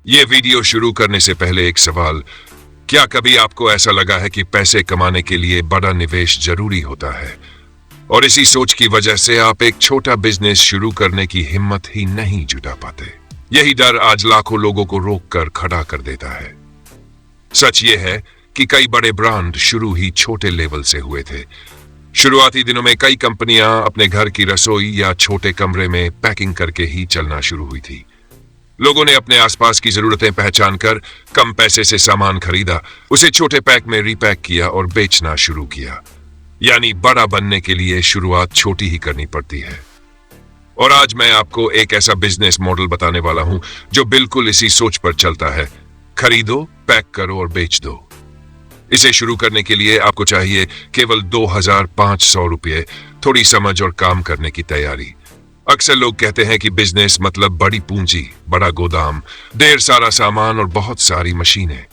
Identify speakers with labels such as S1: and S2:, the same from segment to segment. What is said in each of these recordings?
S1: ये वीडियो शुरू करने से पहले एक सवाल। क्या कभी आपको ऐसा लगा है कि पैसे कमाने के लिए बड़ा निवेश जरूरी होता है और इसी सोच की वजह से आप एक छोटा बिजनेस शुरू करने की हिम्मत ही नहीं जुटा पाते? यही डर आज लाखों लोगों को रोक कर खड़ा कर देता है। सच ये है कि कई बड़े ब्रांड शुरू ही छोटे लेवल से हुए थे। शुरुआती दिनों में कई कंपनियां अपने घर की रसोई या छोटे कमरे में पैकिंग करके ही चलना शुरू हुई थी। लोगों ने अपने आसपास की जरूरतें पहचान कर कम पैसे से सामान खरीदा, उसे छोटे पैक में रीपैक किया और बेचना शुरू किया। यानी बड़ा बनने के लिए शुरुआत छोटी ही करनी पड़ती है। और आज मैं आपको एक ऐसा बिजनेस मॉडल बताने वाला हूं जो बिल्कुल इसी सोच पर चलता है। खरीदो, पैक करो और बेच दो। इसे शुरू करने के लिए आपको चाहिए केवल 2500 रुपये, थोड़ी समझ और काम करने की तैयारी। अक्सर लोग कहते हैं कि बिजनेस मतलब बड़ी पूंजी, बड़ा गोदाम, ढेर सारा सामान और बहुत सारी मशीनें।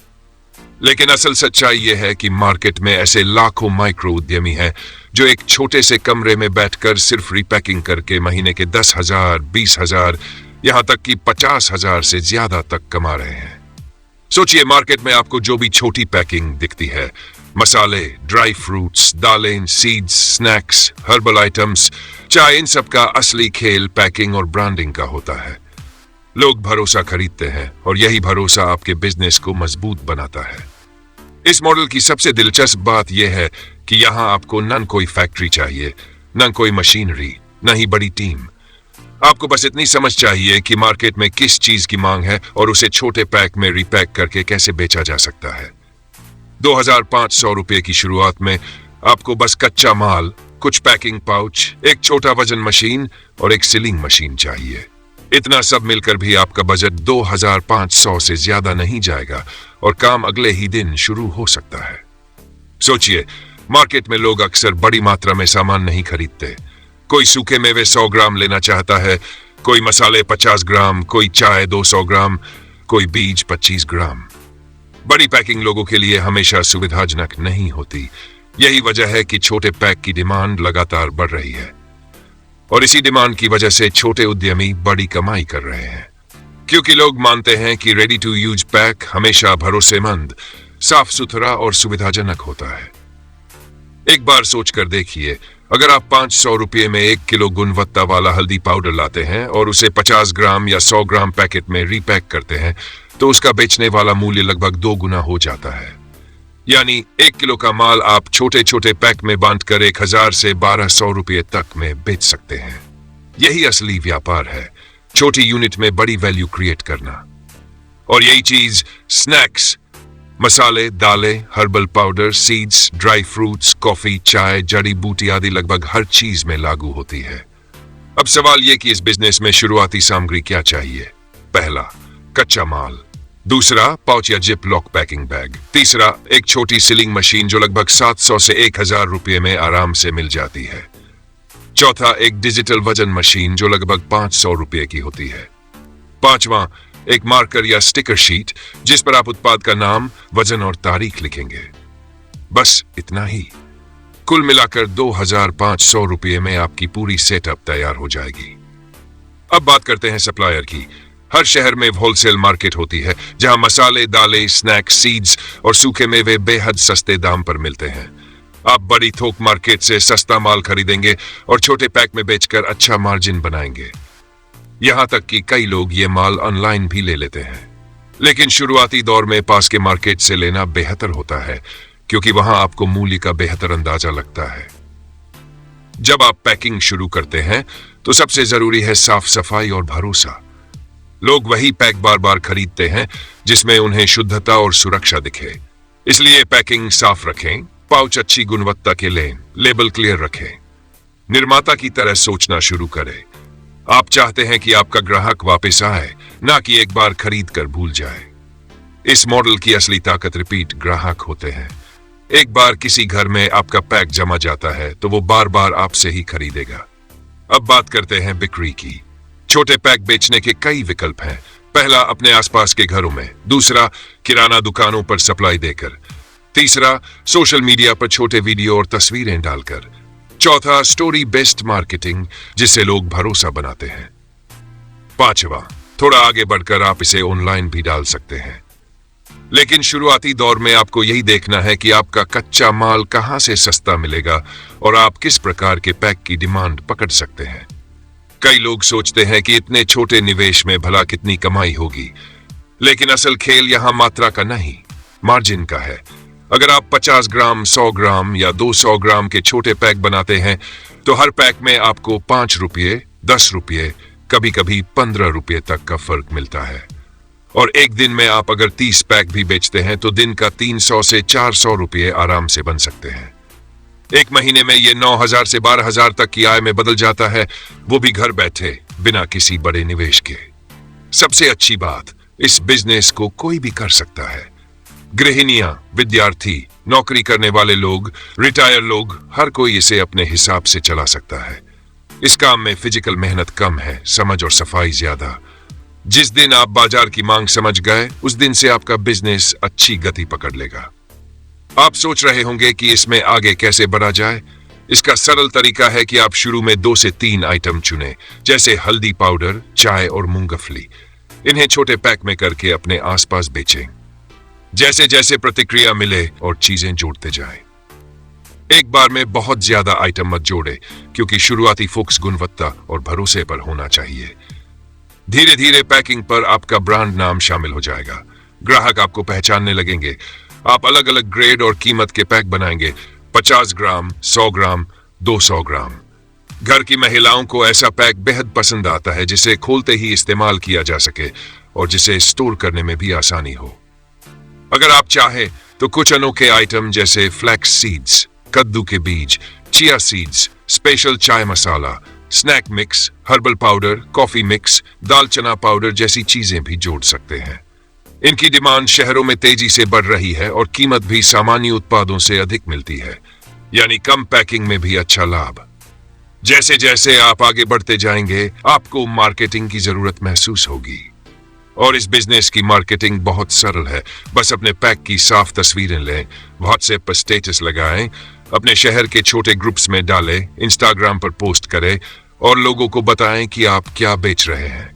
S1: लेकिन असल सच्चाई यह है कि मार्केट में ऐसे लाखों माइक्रो उद्यमी हैं जो एक छोटे से कमरे में बैठकर सिर्फ रिपैकिंग करके महीने के 10,000, 20,000, यहां तक कि 50,000 से ज्यादा तक कमा रहे हैं। सोचिए, मार्केट में आपको जो भी छोटी पैकिंग दिखती है, मसाले, ड्राई फ्रूट्स, दालें, सीड्स, स्नैक्स, हर्बल आइटम्स, चाय, इन सब का असली खेल पैकिंग और ब्रांडिंग का होता है। लोग भरोसा खरीदते हैं और यही भरोसा आपके बिजनेस को मजबूत बनाता है। इस मॉडल की सबसे दिलचस्प बात यह है कि यहां आपको न कोई फैक्ट्री चाहिए, न कोई मशीनरी, न ही बड़ी टीम। आपको बस इतनी समझ चाहिए कि मार्केट में किस चीज की मांग है और उसे छोटे पैक में रिपैक करके कैसे बेचा जा सकता है। 2500 रुपये की शुरुआत में आपको बस कच्चा माल, कुछ पैकिंग पाउच, एक छोटा वजन मशीन और एक सीलिंग मशीन चाहिए। इतना सब मिलकर भी आपका बजट 2500 से ज्यादा नहीं जाएगा और काम अगले ही दिन शुरू हो सकता है। सोचिए, मार्केट में लोग अक्सर बड़ी मात्रा में सामान नहीं खरीदते। कोई सूखे मेवे 100 ग्राम लेना चाहता है, कोई मसाले 50 ग्राम, कोई चाय 200 ग्राम, कोई बीज 25 ग्राम। बड़ी पैकिंग लोगों के लिए हमेशा सुविधाजनक नहीं होती। यही वजह है कि छोटे पैक की डिमांड लगातार बढ़ रही है और इसी डिमांड की वजह से छोटे उद्यमी बड़ी कमाई कर रहे हैं, क्योंकि लोग मानते हैं कि रेडी टू यूज पैक हमेशा भरोसेमंद, साफ सुथरा और सुविधाजनक होता है। एक बार सोचकर देखिए, अगर आप 500 रुपये में 1 किलो गुणवत्ता वाला हल्दी पाउडर लाते हैं और उसे 50 ग्राम या 100 ग्राम पैकेट में रीपैक करते हैं, तो उसका बेचने वाला मूल्य लगभग 2 गुना हो जाता है। यानी 1 किलो का माल आप छोटे छोटे पैक में बांटकर 1000 से 1200 रुपये तक में बेच सकते हैं। यही असली व्यापार है, छोटी यूनिट में बड़ी वैल्यू क्रिएट करना। और यही चीज स्नैक्स, मसाले, दालें, herbal powder, seeds, dry fruits, coffee, चाय, जड़ी बूटी आदि लगभग हर चीज में लागू होती है। अब सवाल यह कि इस बिजनेस में शुरुआती सामग्री क्या चाहिए। पहला, कच्चा माल। दूसरा, पाउच या जिप लॉक पैकिंग बैग। तीसरा, एक छोटी सीलिंग मशीन जो लगभग 700 से 1000 रुपये में आराम से मिल जाती है। चौथा, एक डिजिटल वजन मशीन जो लगभग 500 रुपये की होती है। पांचवा, एक मार्कर या स्टिकर शीट जिस पर आप उत्पाद का नाम, वजन और तारीख लिखेंगे। बस इतना ही। कुल मिलाकर 2500 रुपये में आपकी पूरी सेटअप तैयार हो जाएगी। अब बात करते हैं सप्लायर की। हर शहर में होलसेल मार्केट होती है जहां मसाले, दालें, स्नैक्स, सीड्स और सूखे मेवे बेहद सस्ते दाम पर मिलते हैं। आप बड़ी थोक मार्केट से सस्ता माल खरीदेंगे और छोटे पैक में बेचकर अच्छा मार्जिन बनाएंगे। यहां तक कि कई लोग ये माल ऑनलाइन भी ले लेते हैं। लेकिन शुरुआती दौर में पास के मार्केट से लेना बेहतर होता है, क्योंकि वहां आपको मूल्य का बेहतर अंदाजा लगता है। जब आप पैकिंग शुरू करते हैं तो सबसे जरूरी है साफ सफाई और भरोसा। लोग वही पैक बार बार खरीदते हैं जिसमें उन्हें शुद्धता और सुरक्षा दिखे। इसलिए पैकिंग साफ रखें, पाउच अच्छी गुणवत्ता के लें, लेबल क्लियर रखें। निर्माता की तरह सोचना शुरू करें। आप चाहते हैं कि आपका ग्राहक वापस आए, ना कि एक बार खरीद कर भूल जाए। इस मॉडल की असली ताकत रिपीट ग्राहक होते हैं। एक बार किसी घर में आपका पैक जमा जाता है तो वो बार बार आपसे ही खरीदेगा। अब बात करते हैं बिक्री की। छोटे पैक बेचने के कई विकल्प हैं। पहला, अपने आसपास के घरों में। दूसरा, किराना दुकानों पर सप्लाई देकर। तीसरा, सोशल मीडिया पर छोटे वीडियो और तस्वीरें डालकर। चौथा, स्टोरी बेस्ड मार्केटिंग, जिससे लोग भरोसा बनाते हैं। पांचवा, थोड़ा आगे बढ़कर आप इसे ऑनलाइन भी डाल सकते हैं। लेकिन शुरुआती दौर में आपको यही देखना है कि आपका कच्चा माल कहां से सस्ता मिलेगा और आप किस प्रकार के पैक की डिमांड पकड़ सकते हैं। कई लोग सोचते हैं कि इतने छोटे निवेश में भला कितनी कमाई होगी, लेकिन असल खेल यहां मात्रा का नहीं, मार्जिन का है। अगर आप 50 ग्राम, 100 ग्राम या 200 ग्राम के छोटे पैक बनाते हैं तो हर पैक में आपको 5 रुपये, 10 रुपये, कभी कभी 15 रुपये तक का फर्क मिलता है। और एक दिन में आप अगर 30 पैक भी बेचते हैं तो दिन का 300 से 400 रुपये आराम से बन सकते हैं। एक महीने में ये 9,000 से 12,000 तक की आय में बदल जाता है, वो भी घर बैठे बिना किसी बड़े निवेश के। सबसे अच्छी बात, इस बिजनेस को कोई भी कर सकता है। गृहिणियां, विद्यार्थी, नौकरी करने वाले लोग, रिटायर लोग, हर कोई इसे अपने हिसाब से चला सकता है। इस काम में फिजिकल मेहनत कम है, समझ और सफाई ज्यादा। जिस दिन आप बाजार की मांग समझ गए, उस दिन से आपका बिजनेस अच्छी गति पकड़ लेगा। आप सोच रहे होंगे कि इसमें आगे कैसे बढ़ा जाए। इसका सरल तरीका है कि आप शुरू में 2 से 3 आइटम चुनें, जैसे हल्दी पाउडर, चाय और मूंगफली। इन्हें छोटे पैक में करके अपने आसपास बेचें। जैसे जैसे प्रतिक्रिया मिले और चीजें जोड़ते जाएं। एक बार में बहुत ज्यादा आइटम मत जोड़े, क्योंकि शुरुआती फोकस गुणवत्ता और भरोसे पर होना चाहिए। धीरे धीरे पैकिंग पर आपका ब्रांड नाम शामिल हो जाएगा। ग्राहक आपको पहचानने लगेंगे। आप अलग अलग ग्रेड और कीमत के पैक बनाएंगे, 50 ग्राम, 100 ग्राम, 200 ग्राम। घर की महिलाओं को ऐसा पैक बेहद पसंद आता है जिसे खोलते ही इस्तेमाल किया जा सके और जिसे स्टोर करने में भी आसानी हो। अगर आप चाहें तो कुछ अनोखे आइटम जैसे फ्लैक्स सीड्स, कद्दू के बीज, chia seeds, special chai masala, snack mix, herbal powder, coffee mix, दाल चना पाउडर जैसी चीजें भी जोड़ सकते हैं। इनकी डिमांड शहरों में तेजी से बढ़ रही है और कीमत भी सामान्य उत्पादों से अधिक मिलती है, यानी कम पैकिंग में भी अच्छा लाभ। जैसे जैसे आप आगे बढ़ते जाएंगे, आपको मार्केटिंग की जरूरत महसूस होगी। और इस बिजनेस की मार्केटिंग बहुत सरल है। बस अपने पैक की साफ तस्वीरें लें, व्हाट्सएप पर स्टेटस लगाएं, अपने शहर के छोटे ग्रुप्स में डालें, इंस्टाग्राम पर पोस्ट करें और लोगों को बताएं कि आप क्या बेच रहे हैं।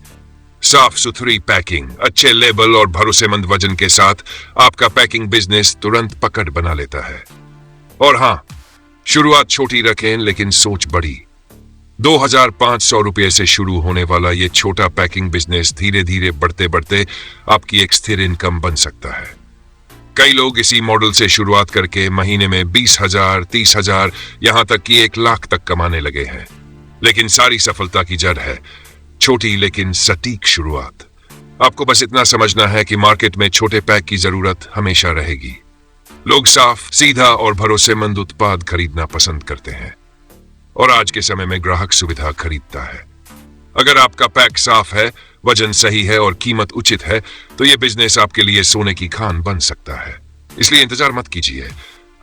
S1: साफ सुथरी पैकिंग, अच्छे लेबल और भरोसेमंद वजन के साथ आपका पैकिंग बिजनेस तुरंत पकड़ बना लेता है। और हाँ, शुरुआत छोटी रखें लेकिन सोच बड़ी। 2,500 रुपये से शुरू होने वाला ये छोटा पैकिंग बिजनेस धीरे धीरे बढ़ते बढ़ते आपकी एक स्थिर इनकम बन सकता है। कई लोग इसी मॉडल से शुरुआत करके महीने में 20,000, 30,000, यहां तक कि 1 लाख तक कमाने लगे हैं। लेकिन सारी सफलता की जड़ है छोटी लेकिन सटीक शुरुआत। आपको बस इतना समझना है कि मार्केट में छोटे पैक की जरूरत हमेशा रहेगी। लोग साफ, सीधा और भरोसेमंद उत्पाद खरीदना पसंद करते हैं और आज के समय में ग्राहक सुविधा खरीदता है। अगर आपका पैक साफ है, वजन सही है और कीमत उचित है तो यह बिजनेस आपके लिए सोने की खान बन सकता है। इसलिए इंतजार मत कीजिए।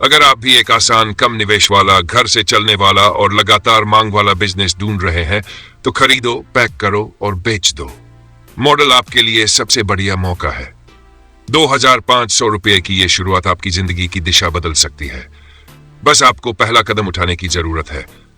S1: अगर आप भी एक आसान, कम निवेश वाला, घर से चलने वाला और लगातार मांग वाला बिजनेस ढूंढ रहे हैं तो खरीदो, पैक करो और बेच दो। मॉडल आपके लिए सबसे बढ़िया मौका है। 2,500 रुपये की यह शुरुआत आपकी जिंदगी की दिशा बदल सकती है। बस आपको पहला कदम उठाने की जरूरत है।